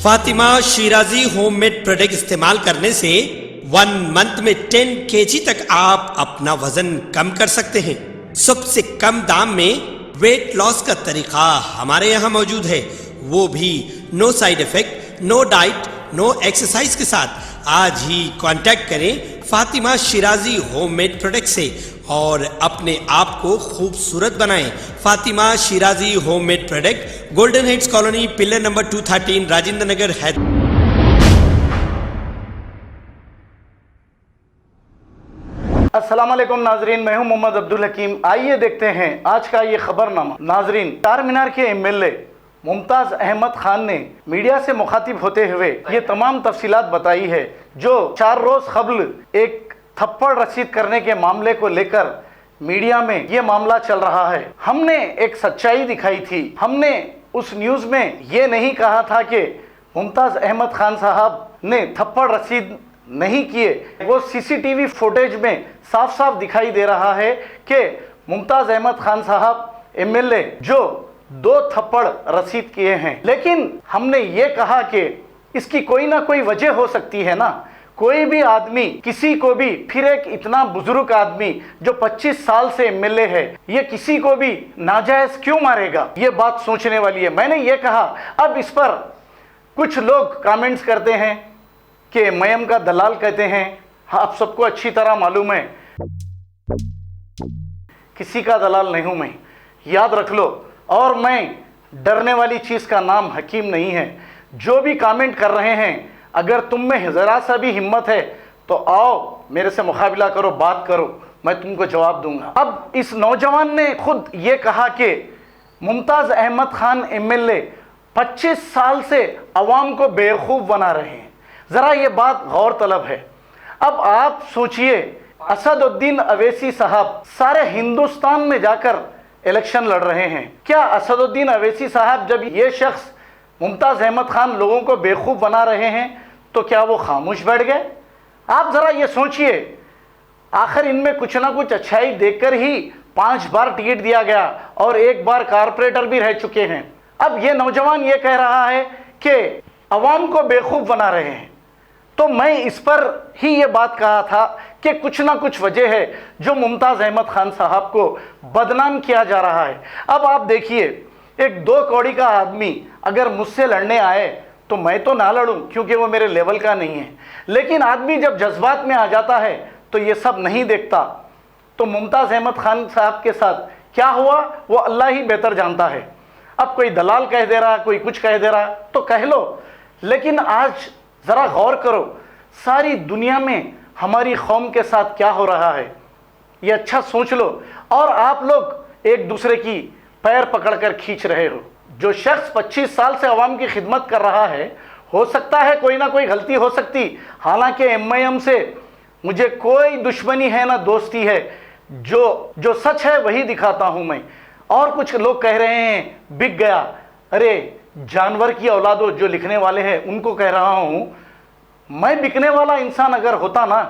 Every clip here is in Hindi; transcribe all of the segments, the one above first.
फातिमा शिराजी होममेड प्रोडक्ट इस्तेमाल करने से 1 मंथ में 10 kg तक आप अपना वजन कम कर सकते हैं। सबसे कम दाम में वेट लॉस का तरीका हमारे यहाँ मौजूद है, वो भी no side effect, no diet, no exercise के साथ। आज ही कांटेक्ट करें फातिमा शिराजी होममेड प्रोडक्ट से और अपने आप को खूबसूरत बनाएं। Fatima Shirazi homemade product, golden heads colony, pillar number 213, Rajendra Nagar, Hyderabad. अस्सलाम वालेकुम नाजरीन, मैं हूं मोहम्मद अब्दुल हकीम। आइए देखते हैं आज का ये खबरनामा। नाजरीन, चार मीनार के एमएलए मुमताज अहमद खान ने मीडिया से मुखातिब होते हुए ये तमाम तफसीलात बताई है जो 4 रोज कबल एक थप्पड़ रसीद करने के मामले को लेकर मीडिया में ये मामला चल रहा है। हमने एक सच्चाई दिखाई थी। हमने उस न्यूज में ये नहीं कहा था कि मुमताज अहमद खान साहब ने थप्पड़ रसीद नहीं किए। वो सीसीटीवी फुटेज में साफ साफ दिखाई दे रहा है कि मुमताज अहमद खान साहब एमएलए जो 2 थप्पड़ रसीद किए हैं। लेकिन हमने ये कहा कि इसकी कोई ना कोई वजह हो सकती है ना। कोई भी आदमी किसी को भी, फिर एक इतना बुजुर्ग आदमी जो 25 साल से एमएलए है, ये किसी को भी नाजायज क्यों मारेगा? ये बात सोचने वाली है। मैंने ये कहा। अब इस पर कुछ लोग कमेंट्स करते हैं कि मयम का दलाल कहते हैं। आप सबको अच्छी तरह मालूम है किसी का दलाल नहीं हूं मैं, याद रख लो। और मैं डरने वाली चीज का नाम हकीम नहीं है। जो भी कमेंट कर रहे हैं, अगर तुम में जरा सा भी हिम्मत है तो आओ मेरे से मुकाबला करो, बात करो, मैं तुमको जवाब दूंगा। अब इस नौजवान ने खुद ये कहा कि मुमताज अहमद खान एमएलए 25 साल से अवाम को बेवकूफ बना रहे हैं। जरा ये बात गौर तलब है। अब आप सोचिए, असदुद्दीन अवैसी साहब सारे हिंदुस्तान में जाकर इलेक्शन लड़ रहे हैं। क्या असदुद्दीन अवैसी साहब, जब ये शख्स मुमताज अहमद खान लोगों को बेवकूफ बना रहे हैं, तो क्या वो खामोश बैठ गए? आप जरा ये सोचिए। आखिर इनमें कुछ ना कुछ अच्छाई देखकर ही 5 बार टिकट दिया गया और 1 बार कारपोरेटर भी रह चुके हैं। अब ये नौजवान ये कह रहा है कि अवाम को बेवकूफ बना रहे हैं। तो मैं इस पर ही ये बात कहा था कि कुछ ना कुछ वजह है जो मुमताज अहमद खान साहब को बदनाम किया जा रहा है। अब आप देखिए, एक 2 कौड़ी का आदमी अगर मुझसे लड़ने आए तो मैं तो ना लड़ूं क्योंकि वो मेरे लेवल का नहीं है। लेकिन आदमी जब जज्बात में आ जाता है तो ये सब नहीं देखता। तो मुमताज अहमद खान साहब के साथ क्या हुआ वो अल्लाह ही बेहतर जानता है। अब कोई दलाल कह दे रहा, कोई कुछ कह दे रहा, तो कह लो। लेकिन आज जरा गौर करो, सारी दुनिया में हमारी कौम के साथ क्या हो रहा है, ये अच्छा सोच लो। और आप लोग एक दूसरे की पैर पकड़कर खींच रहे हो। जो शख्स 25 साल से अवाम की खिदमत कर रहा है, हो सकता है कोई ना कोई गलती हो सकती। हालांकि एमआईएम से मुझे कोई दुश्मनी है ना दोस्ती है। जो सच है वही दिखाता हूं मैं। और कुछ लोग कह रहे हैं बिक गया। अरे जानवर की औलादो, जो लिखने वाले हैं उनको कह रहा हूं, मैं बिकने वाला इंसान अगर होता ना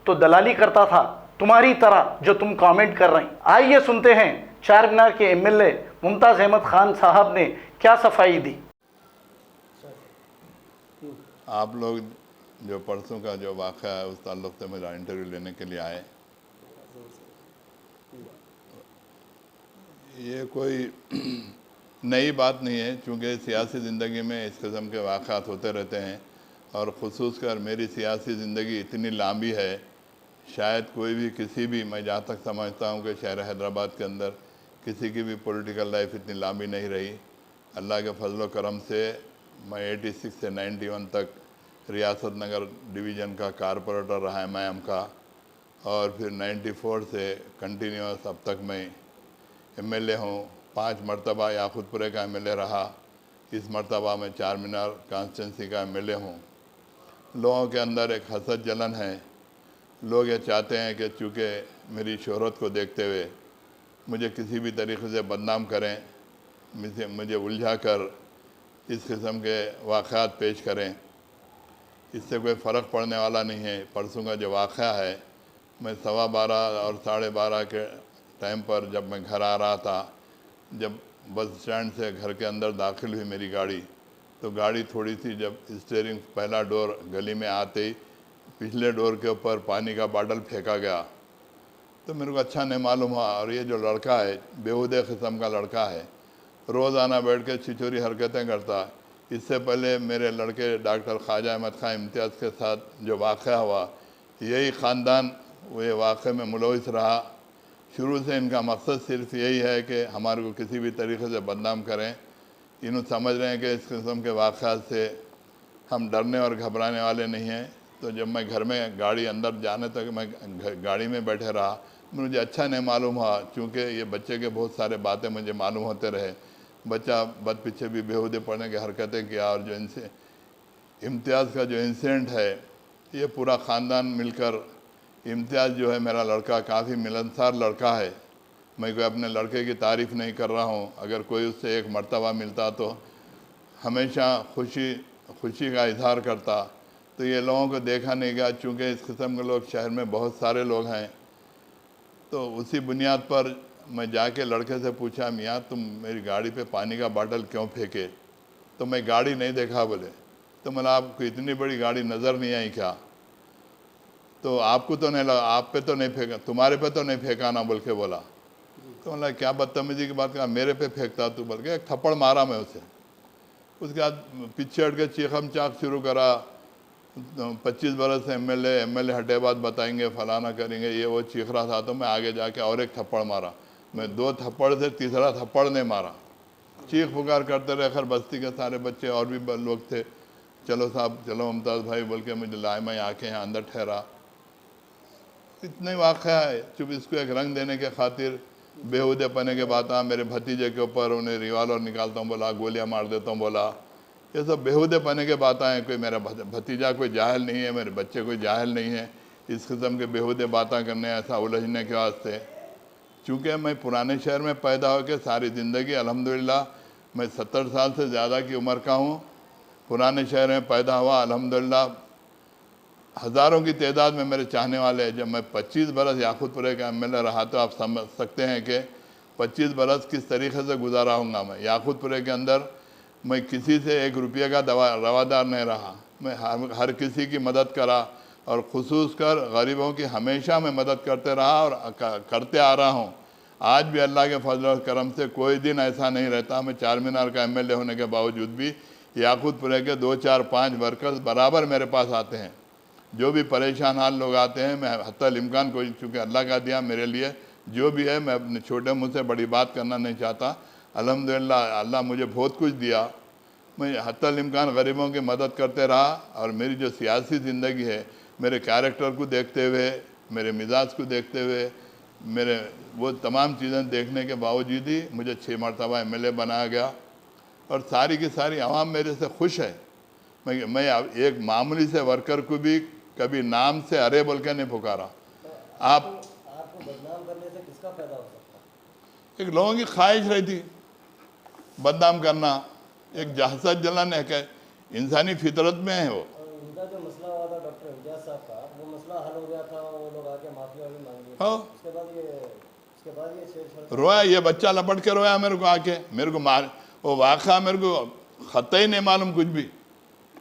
तो दलाली करता था तुम्हारी तरह जो तुम कमेंट कर रहे हैं। आइए सुनते हैं चार मीनार के एमएलए मुमताज अहमद खान साहब ने क्या सफाई दी। आप लोग जो परसों का जो वाक़या है उस ताल्लुक़ से मेरा इंटरव्यू लेने के लिए आए, ये कोई नई बात नहीं है, चूँकि सियासी ज़िंदगी में इस किस्म के वाक़यात होते रहते हैं। और ख़ुसूस कर मेरी सियासी ज़िंदगी इतनी लंबी है, शायद कोई भी किसी भी, मैं जहाँ तक समझता हूँ कि शहर हैदराबाद के अंदर किसी की भी पॉलिटिकल लाइफ इतनी लंबी नहीं रही। अल्लाह के फजल व करम से मैं 86 से 91 तक रियासत नगर डिवीज़न का कारपोरेटर रहा है मैम का, और फिर 94 से कंटिन्यूस अब तक मैं एमएलए हूँ। 5 मरतबा याकूतपुरे का एमएलए रहा। इस मरतबा मैं चार मीनार कॉन्स्टिट्यूंसी का एमएलए हूँ। लोगों के अंदर एक हसद जलन है। लोग ये चाहते हैं कि चूँकि मेरी शोहरत को देखते हुए मुझे किसी भी तरीके से बदनाम करें, मुझे उलझा कर इस किस्म के वाक़यात पेश करें। इससे कोई फ़र्क पड़ने वाला नहीं है। परसों का जो वाक़या है, मैं 12:15 और 12:30 के टाइम पर जब मैं घर आ रहा था, जब बस स्टैंड से घर के अंदर दाखिल हुई मेरी गाड़ी, तो गाड़ी थोड़ी सी जब स्टीयरिंग पहला डोर गली में आते ही पिछले डोर के ऊपर पानी का बॉटल फेंका गया। तो मेरे को अच्छा नहीं मालूम हुआ। और ये जो लड़का है बेहूदे किस्म का लड़का है, रोज़ाना बैठ के छिछोरी हरकतें करता है। इससे पहले मेरे लड़के डॉक्टर ख्वाजा अहमद खां इम्तियाज़ के साथ जो वाक़या हुआ, यही ख़ानदान ये वाक़े में मुलविस रहा। शुरू से इनका मकसद सिर्फ यही है कि हमारे को किसी भी तरीके से बदनाम करें। इन्होंने समझ रहे हैं कि इस किस्म के वाक़यात से हम डरने और घबराने वाले नहीं हैं। तो जब मैं घर में गाड़ी अंदर जाने तक मैं गाड़ी में बैठे रहा, मुझे अच्छा नहीं मालूम हुआ, चूँकि ये बच्चे के बहुत सारे बातें मुझे मालूम होते रहे। बच्चा बद पीछे भी बेहूदे पढ़ने की हरकतें किया। और जो इनसे इम्तियाज़ का जो इंसिडेंट है, ये पूरा ख़ानदान मिलकर, इम्तियाज़ जो है मेरा लड़का काफ़ी मिलनसार लड़का है। मैं कोई अपने लड़के की तारीफ़ नहीं कर रहा हूँ, अगर कोई उससे एक मर्तबा मिलता तो हमेशा खुशी का इजहार करता। तो ये लोगों को देखा नहीं गया, चूँकि इस किस्म के लोग शहर में बहुत सारे लोग हैं। तो उसी बुनियाद पर मैं जाके लड़के से पूछा, मियाँ तुम मेरी गाड़ी पे पानी का बॉटल क्यों फेंके? तो मैं गाड़ी नहीं देखा बोले। तो मतलब आपको इतनी बड़ी गाड़ी नज़र नहीं आई क्या? तो आपको तो नहीं लगा, आप पे तो नहीं फेंका, तुम्हारे पे तो नहीं फेंका ना बोल के बोला। तो मतलब क्या बदतमीजी की बात कहा, मेरे पे फेंकता तू बोल के एक थप्पड़ मारा मैं उसे। उसके बाद पीछे हट के चीखम चाक शुरू करा, 25 बरस एमएलए हटे बाद बताएंगे, फलाना करेंगे, ये वो चीख रहा था। तो मैं आगे जाके और एक थप्पड़ मारा। मैं 2 थप्पड़ से तीसरा थप्पड़ नहीं मारा। चीख पुकार करते रहे। खैर बस्ती के सारे बच्चे और भी लोग थे, चलो साहब चलो मुमताज़ भाई बोल के मुझे लाए, मैं आके यहाँ अंदर ठहरा। इतने वाक़या है। चुप इसको एक रंग देने के खातिर बेहूदे पने के बात, मेरे भतीजे के ऊपर उन्हें रिवाल्वर निकालता हूँ बोला, गोलियाँ मार देता हूँ बोला। ये सब बेहूदे पने के बात हैं। कोई मेरा भतीजा कोई जाहिल नहीं है, मेरे बच्चे कोई जाहिल नहीं है इस किस्म के बेहूदे बातें करने, ऐसा उलझने के वास्ते। चूँकि मैं पुराने शहर में पैदा होकर सारी ज़िंदगी अल्हम्दुलिल्लाह मैं 70 साल से ज़्यादा की उम्र का हूँ, पुराने शहर में पैदा हुआ। अल्हम्दुलिल्लाह हज़ारों की तादाद में मेरे चाहने वाले हैं। जब मैं 25 बरस याकूतपुरे का एमएलए रहा, तो आप समझ सकते हैं कि 25 बरस किस तरीके से गुजारा हूँगा। मैं याकूतपुरे के अंदर मैं किसी से 1 रुपये का रवादार नहीं रहा। मैं हर किसी की मदद करा, और ख़ुसूस कर गरीबों की हमेशा मैं मदद करते रहा और करते आ रहा हूँ। आज भी अल्लाह के फजल और करम से कोई दिन ऐसा नहीं रहता, मैं चार मीनार का एमएलए होने के बावजूद भी याकूतपुरे के 2, 4, 5 वर्कर्स बराबर मेरे पास आते हैं। जो भी परेशान हाल लोग आते हैं, मैं हत्तल इम्कान कोई, चूँकि अल्लाह का दिया मेरे लिए जो भी है, मैं अपने छोटे मुँह से बड़ी बात करना नहीं चाहता। अल्हम्दुलिल्लाह अल्लाह मुझे बहुत कुछ दिया। मैं हत्तल इम्कान गरीबों की मदद करते रहा। और मेरी जो सियासी ज़िंदगी है, मेरे कैरेक्टर को देखते हुए, मेरे मिजाज को देखते हुए, मेरे वो तमाम चीज़ें देखने के बावजूद ही मुझे 6 मरतबा एमएलए बनाया गया। और सारी की सारी आवाम मेरे से खुश है। मैं एक मामूली से वर्कर को भी कभी नाम से अरे बोल के नहीं पुकारा। आपको बदनाम करने से किसका फायदा हो सकता है? एक लोगों की ख्वाहिश रहती बदनाम करना, एक जहसत जलन है कि इंसानी फितरत में है वो। उनका जो मसला हुआ था डॉक्टर इम्तियाज़ साहब का, वो मसला हल हो गया था, वो लोग आके माफी वाफी मांगी। हाँ, उसके बाद ये छेड़छाड़ रोया, ये बच्चा लपट के रोया मेरे को आके, मेरे को मार, वो वाक़ा मेरे को ख़त्ता ही नहीं मालूम कुछ भी।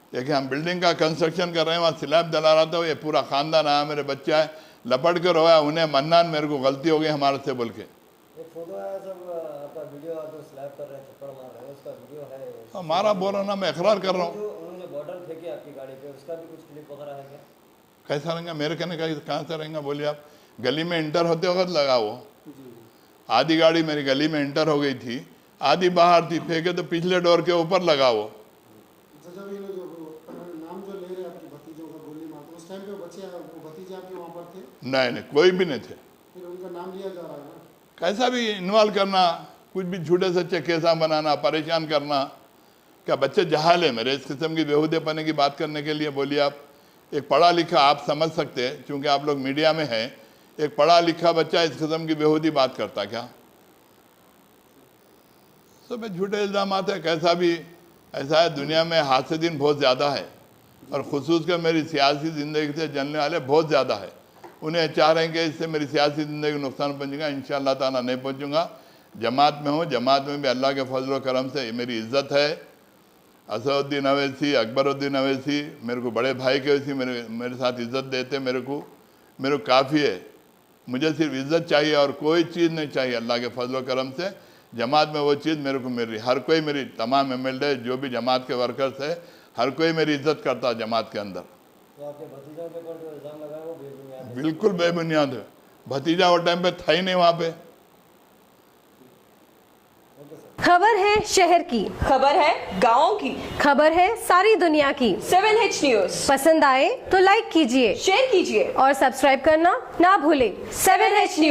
देखिए हम बिल्डिंग का कंस्ट्रक्शन कर रहे हैं, वहाँ स्लैब डला रहा था, ये पूरा ख़ानदान आया, मेरे बच्चे आए, लपट के रोया, उन्हें मन्नान मेरे को गलती हो गई हमारे से बोल के। एक फोटो आया सब आपका वीडियो, आप जो स्लैब कर रहे हैं, थप्पड़ मार रहे हैं, उसका वीडियो है? हमारा बोल रहा ना, मैं इकरार कर रहा हूँ। जो उन्होंने बॉटल फेंकी आपकी गाड़ी पे, उसका भी कुछ क्लिप वगैरह है क्या? कैसा रहेंगे मेरे कहने का, कहाँ से रहेंगे बोलिए आप? गली में इंटर होते वक्त लगा वो, आधी गाड़ी मेरी गली में इंटर हो गई थी, आधी बाहर थी, फेंके तो पिछले डोर के ऊपर लगा वो। जब ये लोग नाम जो ले रहे हैं आपके भतीजों का गोली मार, उस टाइम पे भतीजे आपके वहाँ पर थे? नहीं, कोई भी नहीं थे। फिर उनका नाम लिया जा रहा है ना? कैसा भी इन्वॉल्व करना, कुछ भी झूठे सच्चे केसा बनाना, परेशान करना, क्या बच्चे जहाल है मेरे इस किस्म की बेहूदे पने की बात करने के लिए? बोलिए आप, एक पढ़ा लिखा, आप समझ सकते हैं चूँकि आप लोग मीडिया में हैं, एक पढ़ा लिखा बच्चा इस किस्म की बेहूदी बात करता क्या? सब झूठे इल्ज़ाम आते हैं। कैसा भी ऐसा है, दुनिया में हासिदीन बहुत ज़्यादा है, और ख़ुसूस कर मेरी सियासी ज़िंदगी से जलने वाले बहुत ज़्यादा है। उन्हें चाह रहे हैं कि इससे मेरी सियासी ज़िंदगी को नुकसान पहुँचेगा। इंशाअल्लाह ताला नहीं पहुँचूँगा। जमात में हूँ, जमात में भी अल्लाह के फजल व करम से मेरी इज़्ज़त है, असदुद्दीन अवैसी, अकबरुद्दीन अवैसी मेरे को बड़े भाई के वैसी मेरे साथ इज़्ज़त देते मेरे को काफ़ी है। मुझे सिर्फ इज़्ज़त चाहिए और कोई चीज़ नहीं चाहिए। अल्लाह के फजल करम से जमात में वो चीज़ मेरे को मिल रही। हर कोई मेरी तमाम MLA जो भी जमात के वर्कर्स है हर कोई मेरी इज़्ज़त करता है जमात के अंदर। तो आपके भतीजों के ऊपर जो इल्ज़ाम लगाए वो बेबुनियाद है? बिल्कुल बेबुनियाद है। भतीजा वो टाइम पे था ही नहीं वहाँ पे। खबर है शहर की, खबर है गाँव की, खबर है सारी दुनिया की। 7H न्यूज़ पसंद आए तो लाइक कीजिए, शेयर कीजिए और सब्सक्राइब करना ना भूलें। 7H news.